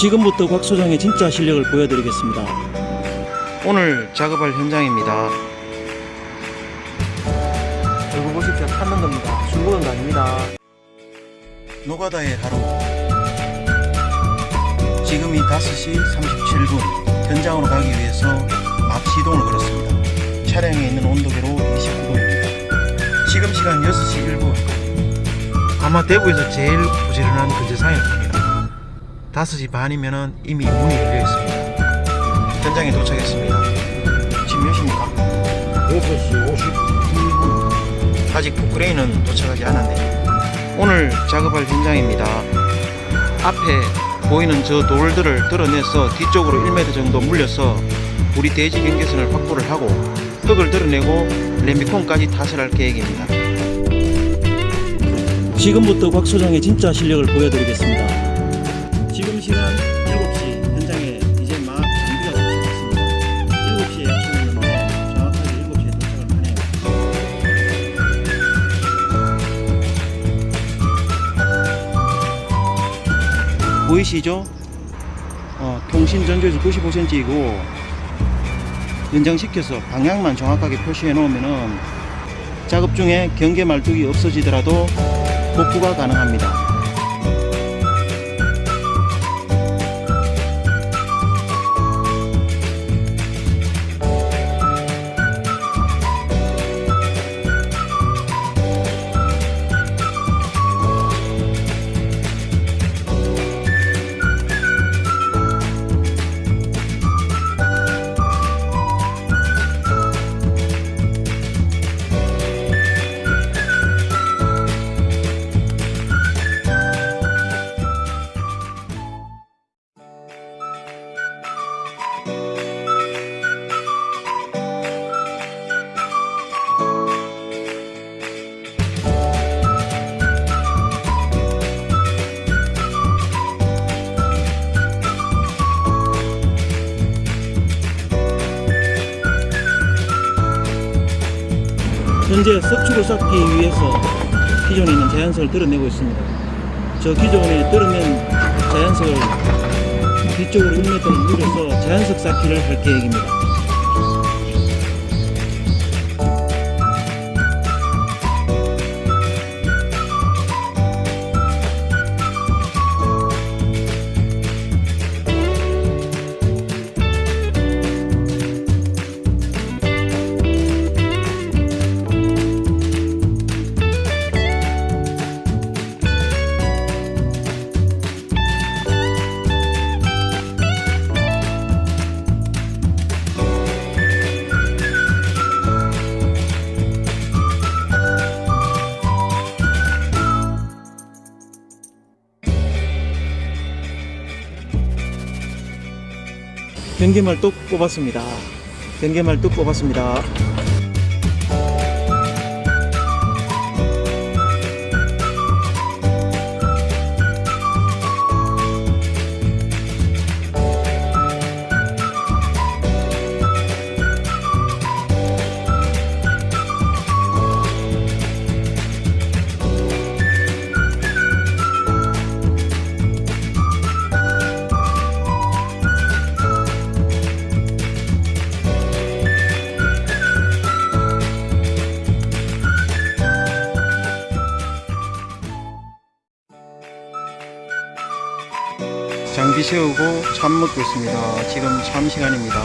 지금부터 곽 소장의 진짜 실력을 보여드리겠습니다. 오늘 작업할 현장입니다. 여기 보십시오. 탔는 겁니다. 중고는 아닙니다. 노가다의 하루. 지금이 5시 37분. 현장으로 가기 위해서 막 시동을 걸었습니다. 차량에 있는 온도계로 29도입니다. 지금 시간 6시 1분. 아마 대구에서 제일 부지런한 근제상일 겁니다. 5시 반이면 이미 문이 열려 있습니다. 현장에 도착했습니다. 지금 몇 시입니까? 6시 52분. 아직 포크레인은 도착하지 않았네요. 오늘 작업할 현장입니다. 앞에 보이는 저 돌들을 드러내서 뒤쪽으로 1m 정도 물려서 우리 대지 경계선을 확보를 하고 흙을 드러내고 레미콘까지 타설할 계획입니다. 지금부터 곽 소장의 진짜 실력을 보여드리겠습니다. 지금 시간 7시. 현장에 이제 막 장비가 도착했습니다. 7시에 약속했는데 정확하게 7시에 도착을 하네요. 보이시죠? 통신 전조에서 95cm이고 연장시켜서 방향만 정확하게 표시해 놓으면은 작업 중에 경계 말뚝이 없어지더라도 복구가 가능합니다. 현재 석축을 쌓기 위해서 기존에 있는 자연석을 드러내고 있습니다. 저 기존에 드러낸 자연석을 뒤쪽으로 1m를 물려서 자연석 쌓기를 할 계획입니다. 변개말 뚝 뽑았습니다. 변개말 뚝 뽑았습니다. 장비 세우고 참 먹고 있습니다. 지금 참 시간입니다.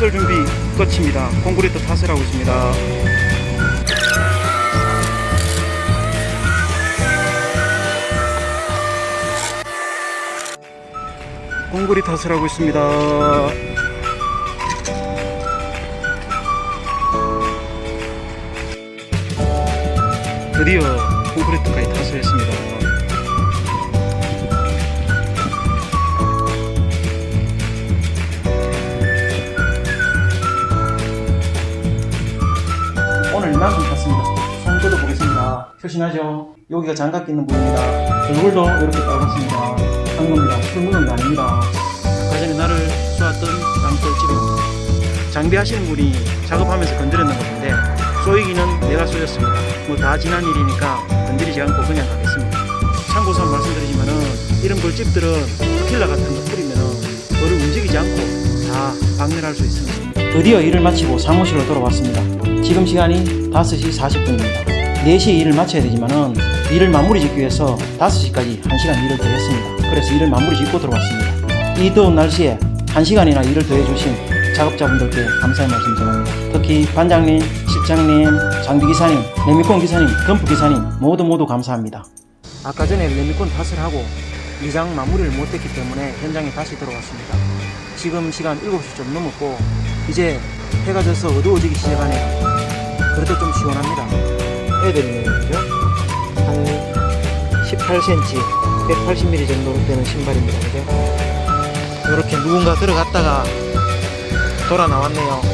시설 준비 끝입니다. 콘크리트 탓을 하고 있습니다. 콘크리트 탓을 하고 있습니다. 드디어 콘크리트까지 탓을 했습니다. 오늘 이만큼 탔습니다. 손 뜯어보겠습니다. 표신하죠? 여기가 장갑 끼는 부분입니다. 얼굴도 이렇게 빨갛습니다. 한 겁니다. 술 묻은 게 아닙니다. 아까 전에 나를 쏘았던 땅돌집입니다. 장비하시는 분이 작업하면서 건드렸는 건데 쏘이기는 내가 쏘였습니다. 뭐 다 지난 일이니까 건드리지 않고 그냥 가겠습니다. 참고서 말씀드리지만은 이런 벌집들은 킬러 같은 거 뿌리면은 벌을 움직이지 않고 다 박멸할 수 있습니다. 드디어 일을 마치고 사무실로 돌아왔습니다. 지금 시간이 5시 40분입니다. 4시에 일을 마쳐야 되지만은 일을 마무리 짓기 위해서 5시까지 1시간 일을 더 했습니다. 그래서 일을 마무리 짓고 들어왔습니다. 이 더운 날씨에 1시간이나 일을 더 해주신 작업자분들께 감사의 말씀 전합니다. 특히 반장님, 실장님, 장비기사님, 레미콘 기사님, 덤프 기사님 모두 감사합니다. 아까 전에 레미콘 탓을 하고 미장 마무리를 못했기 때문에 현장에 다시 들어왔습니다. 지금 시간 7시 좀 넘었고 이제 해가 져서 어두워지기 시작하네요. 그래도 좀 시원합니다. 애들이네요, 그죠? 한 18cm, 180mm 정도 되는 신발입니다, 그죠? 이렇게 누군가 들어갔다가 돌아 나왔네요.